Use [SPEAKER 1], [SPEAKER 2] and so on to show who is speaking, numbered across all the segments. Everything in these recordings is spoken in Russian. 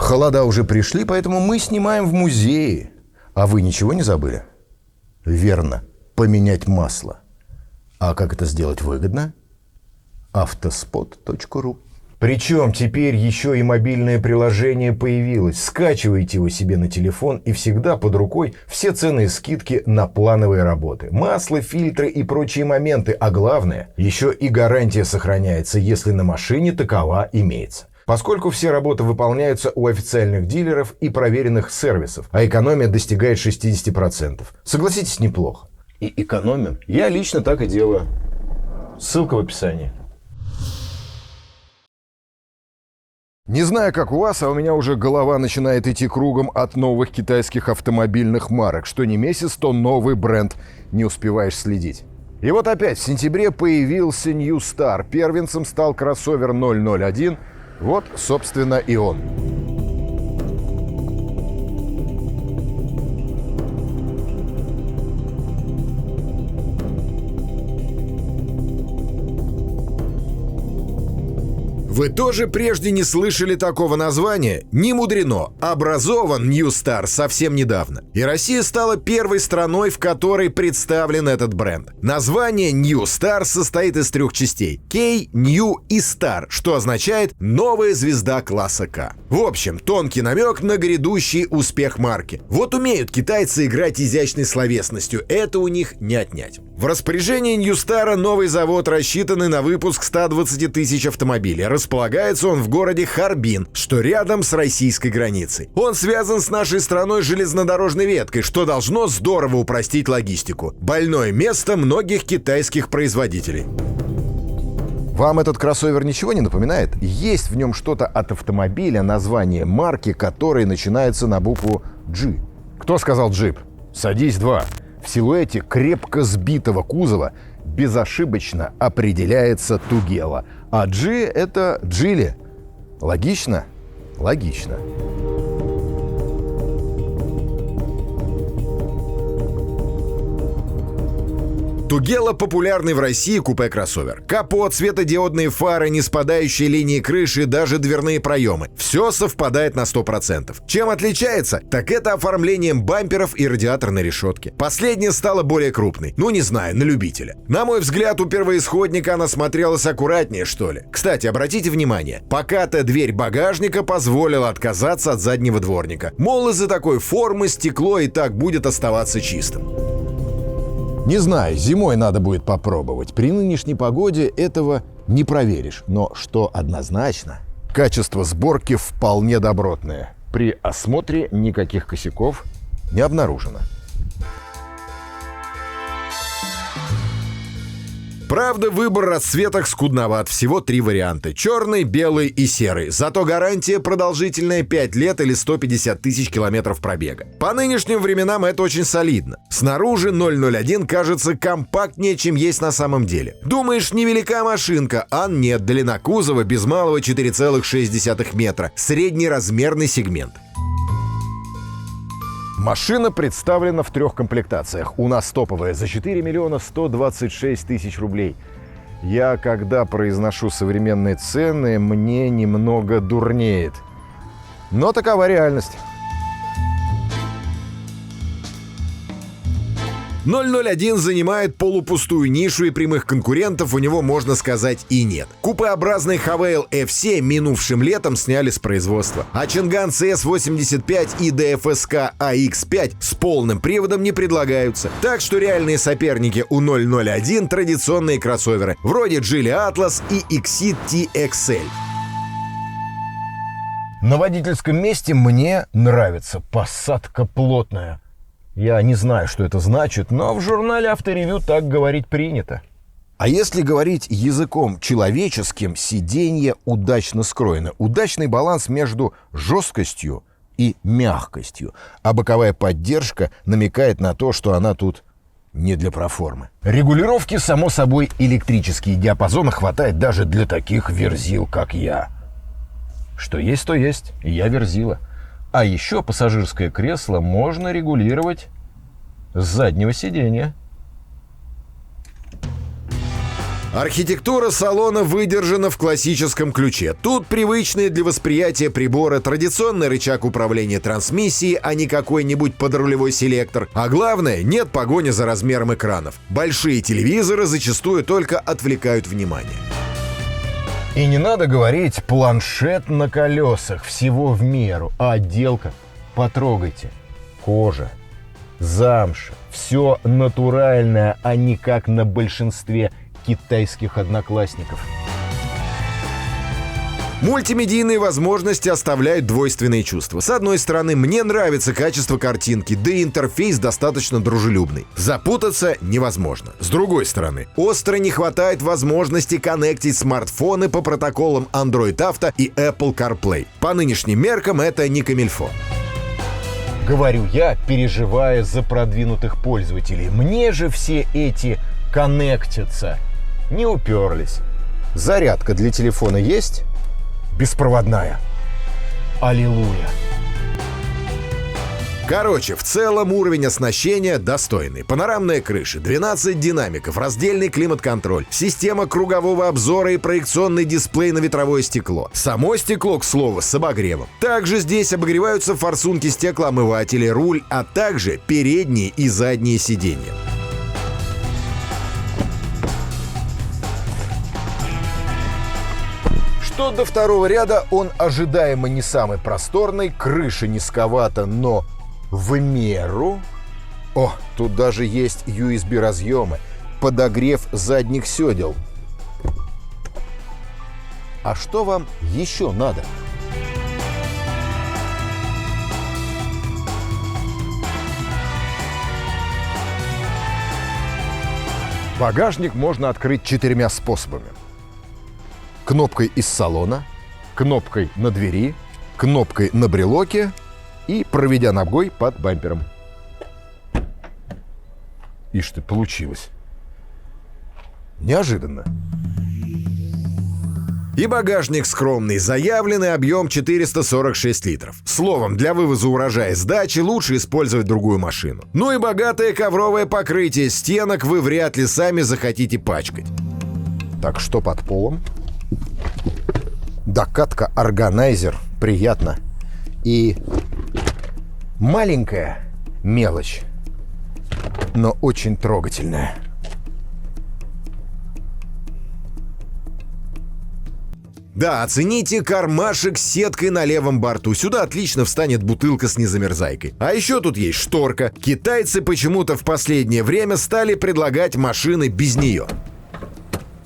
[SPEAKER 1] Холода уже пришли, поэтому мы снимаем в музее. А вы ничего не забыли? Верно, поменять масло. А как это сделать выгодно? Автоспот.ру. Причем теперь еще и мобильное приложение появилось. Скачивайте его себе на телефон, и всегда под рукой все цены и скидки на плановые работы. Масло, фильтры и прочие моменты. А главное, еще и гарантия сохраняется, если на машине такова имеется. Поскольку все работы выполняются у официальных дилеров и проверенных сервисов, а экономия достигает 60%. Согласитесь, неплохо. И экономим. Я лично так и делаю. Ссылка в описании. Не знаю, как у вас, а у меня уже голова начинает идти кругом от новых китайских автомобильных марок. Что не месяц, то новый бренд. Не успеваешь следить. И вот опять в сентябре появился New Star. Первенцем стал кроссовер 001. Вот, собственно, и он. Вы тоже прежде не слышали такого названия? Не мудрено. Образован New Star совсем недавно. И Россия стала первой страной, в которой представлен этот бренд. Название New Star состоит из 3 частей. K, New и Star, что означает «новая звезда класса К». В общем, тонкий намек на грядущий успех марки. Вот умеют китайцы играть изящной словесностью. Это у них не отнять. В распоряжении New Star новый завод, рассчитанный на выпуск 120 тысяч автомобилей. Располагается он в городе Харбин, что рядом с российской границей. Он связан с нашей страной железнодорожной веткой, что должно здорово упростить логистику. Больное место многих китайских производителей. Вам этот кроссовер ничего не напоминает? Есть в нем что-то от автомобиля, название марки, которое начинается на букву G. Кто сказал джип? Садись 2. В силуэте крепко сбитого кузова безошибочно определяется Тугела. А G — это Джили. Логично? Логично. Тугела — популярный в России купе-кроссовер. Капот, светодиодные фары, неспадающие линии крыши, даже дверные проемы. Все совпадает на 100%. Чем отличается? Так это оформлением бамперов и радиаторной решетки. Последняя стала более крупной. Ну, не знаю, на любителя. На мой взгляд, у первоисходника она смотрелась аккуратнее, что ли. Кстати, обратите внимание, пока-то дверь багажника позволила отказаться от заднего дворника. Мол, из-за такой формы стекло и так будет оставаться чистым. Не знаю, зимой надо будет попробовать. При нынешней погоде этого не проверишь. Но что однозначно, качество сборки вполне добротное. При осмотре никаких косяков не обнаружено. Правда, выбор расцветок скудноват. Всего 3 варианта. Черный, белый и серый. Зато гарантия продолжительная 5 лет или 150 тысяч километров пробега. По нынешним временам это очень солидно. Снаружи 001 кажется компактнее, чем есть на самом деле. Думаешь, невелика машинка, а нет, длина кузова без малого 4,6 метра. Среднеразмерный сегмент. Машина представлена в 3 комплектациях. У нас топовая за 4 миллиона 126 тысяч рублей. Я, когда произношу современные цены, мне немного дурнеет. Но такова реальность. 001 занимает полупустую нишу, и прямых конкурентов у него, можно сказать, и нет. Купеобразный Havail F7 минувшим летом сняли с производства. А Чанган CS85 и DFSK AX5 с полным приводом не предлагаются. Так что реальные соперники у 001 традиционные кроссоверы, вроде Geely Atlas и Exit TXL. На водительском месте мне нравится. Посадка плотная. Я не знаю, что это значит, но в журнале «Авторевью» так говорить принято. А если говорить языком человеческим, сиденье удачно скроено. Удачный баланс между жесткостью и мягкостью. А боковая поддержка намекает на то, что она тут не для проформы. Регулировки, само собой, электрические. Диапазона хватает даже для таких верзил, как я. Что есть, то есть. Я верзила. А еще пассажирское кресло можно регулировать с заднего сиденья. Архитектура салона выдержана в классическом ключе. Тут привычные для восприятия прибора, традиционный рычаг управления трансмиссией, а не какой-нибудь подрулевой селектор. А главное, нет погони за размером экранов. Большие телевизоры зачастую только отвлекают внимание.
[SPEAKER 2] И не надо говорить планшет на колесах, всего в меру. А отделка? Потрогайте. Кожа, замша, все натуральное, а не как на большинстве китайских одноклассников.
[SPEAKER 1] Мультимедийные возможности оставляют двойственные чувства. С одной стороны, мне нравится качество картинки, да и интерфейс достаточно дружелюбный. Запутаться невозможно. С другой стороны, остро не хватает возможности коннектить смартфоны по протоколам Android Auto и Apple CarPlay. По нынешним меркам это не камильфо.
[SPEAKER 2] Говорю я, переживая за продвинутых пользователей. Мне же все эти коннектятся не уперлись. Зарядка для телефона есть? Беспроводная. Аллилуйя.
[SPEAKER 1] Короче, в целом уровень оснащения достойный. Панорамная крыша, 12 динамиков, раздельный климат-контроль, система кругового обзора и проекционный дисплей на ветровое стекло. Само стекло, к слову, с обогревом. Также здесь обогреваются форсунки стеклоомывателя, руль, а также передние и задние сиденья.
[SPEAKER 2] Что до второго ряда, он ожидаемо не самый просторный, крыша низковата, но в меру. О, тут даже есть USB-разъемы, подогрев задних седел. А что вам еще надо? Багажник можно открыть 4 способами. Кнопкой из салона, кнопкой на двери, кнопкой на брелоке и проведя ногой под бампером. Ишь ты, получилось. Неожиданно.
[SPEAKER 1] И багажник скромный, заявленный объем 446 литров. Словом, для вывоза урожая с дачи лучше использовать другую машину. Ну и богатое ковровое покрытие стенок вы вряд ли сами захотите пачкать.
[SPEAKER 2] Так что под полом? Докатка органайзер, приятно. И маленькая мелочь, но очень трогательная.
[SPEAKER 1] Да, оцените кармашек с сеткой на левом борту. Сюда отлично встанет бутылка с незамерзайкой. А еще тут есть шторка. Китайцы почему-то в последнее время стали предлагать машины без нее.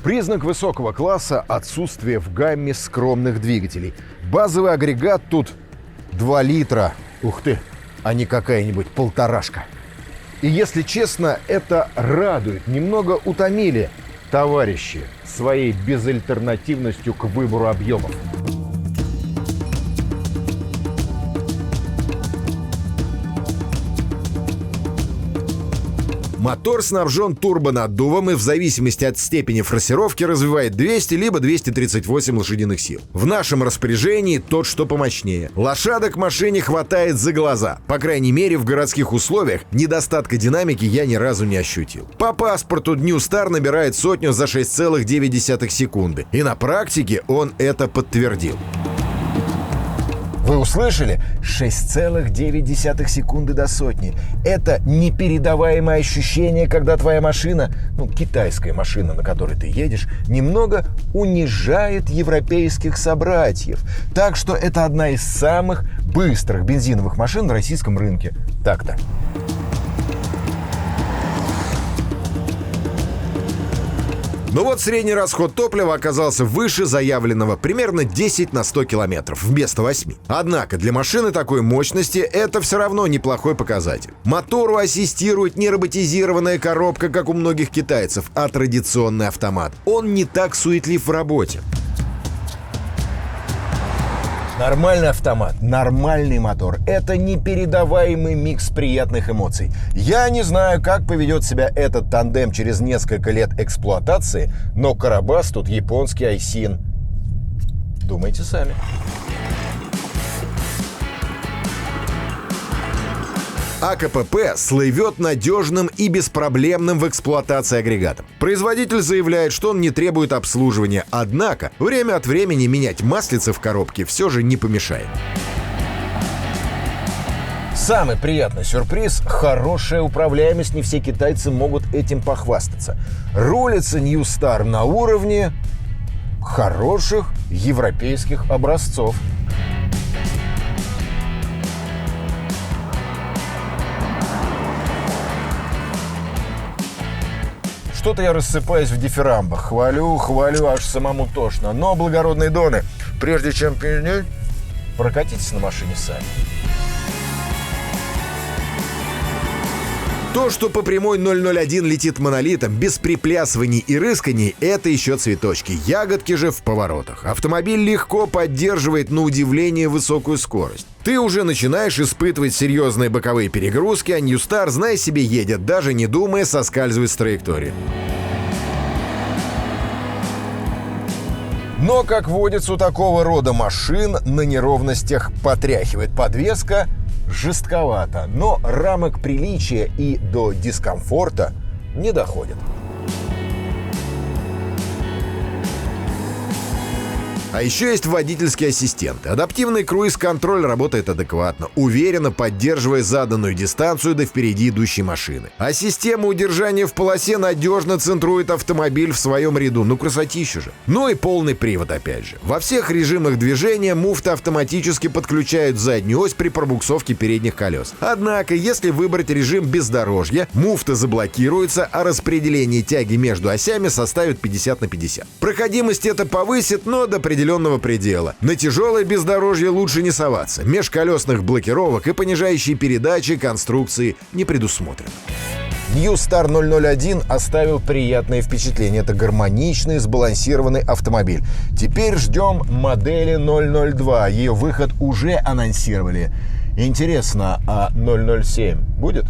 [SPEAKER 2] Признак высокого класса – отсутствие в гамме скромных двигателей. Базовый агрегат тут 2 литра. Ух ты, а не какая-нибудь полторашка. И если честно, это радует. Немного утомили товарищи своей безальтернативностью к выбору объемов.
[SPEAKER 1] Мотор снабжен турбонаддувом и в зависимости от степени форсировки развивает 200 либо 238 лошадиных сил. В нашем распоряжении тот, что помощнее. Лошадок машине хватает за глаза. По крайней мере, в городских условиях недостатка динамики я ни разу не ощутил. По паспорту New Star набирает сотню за 6,9 секунды. И на практике он это подтвердил.
[SPEAKER 2] Вы услышали? 6,9 секунды до сотни. Это непередаваемое ощущение, когда твоя машина, китайская машина, на которой ты едешь, немного унижает европейских собратьев. Так что это одна из самых быстрых бензиновых машин на российском рынке. Так-то.
[SPEAKER 1] Но вот средний расход топлива оказался выше заявленного, примерно 10 на 100 километров, вместо 8. Однако для машины такой мощности это все равно неплохой показатель. Мотору ассистирует не роботизированная коробка, как у многих китайцев, а традиционный автомат. Он не так суетлив в работе.
[SPEAKER 2] Нормальный автомат, нормальный мотор – это непередаваемый микс приятных эмоций. Я не знаю, как поведет себя этот тандем через несколько лет эксплуатации, но Карабас тут японский Айсин. Думайте сами.
[SPEAKER 1] а КПП слывет надежным и беспроблемным в эксплуатации агрегатом. Производитель заявляет, что он не требует обслуживания, однако время от времени менять маслица в коробке все же не помешает.
[SPEAKER 2] Самый приятный сюрприз – хорошая управляемость, не все китайцы могут этим похвастаться. Рулится New Star на уровне хороших европейских образцов. Что-то я рассыпаюсь в дифирамбах. Хвалю, аж самому тошно. Но, благородные доны, прежде чем пенять, прокатитесь на машине сами.
[SPEAKER 1] То, что по прямой 001 летит монолитом, без приплясываний и рысканий, это еще цветочки. Ягодки же в поворотах. Автомобиль легко поддерживает на удивление высокую скорость. Ты уже начинаешь испытывать серьезные боковые перегрузки, а New Star, знай себе, едет, даже не думая соскальзывать с траектории.
[SPEAKER 2] Но, как водится у такого рода машин, на неровностях потряхивает подвеска. Жестковато, но рамок приличия и до дискомфорта не доходит.
[SPEAKER 1] А еще есть водительские ассистенты. Адаптивный круиз-контроль работает адекватно, уверенно поддерживая заданную дистанцию до впереди идущей машины. А система удержания в полосе надежно центрует автомобиль в своем ряду. Ну, красотища же. Ну и полный привод опять же. Во всех режимах движения муфты автоматически подключают заднюю ось при пробуксовке передних колес. Однако, если выбрать режим бездорожья, муфта заблокируется, а распределение тяги между осями составит 50/50. Проходимость это повысит, но до определенного предела. На тяжелое бездорожье лучше не соваться. Межколесных блокировок и понижающей передачи конструкции не предусмотрено.
[SPEAKER 2] New Star 001 оставил приятное впечатление. Это гармоничный, сбалансированный автомобиль. Теперь ждем модели 002. Ее выход уже анонсировали. Интересно, а 007 будет?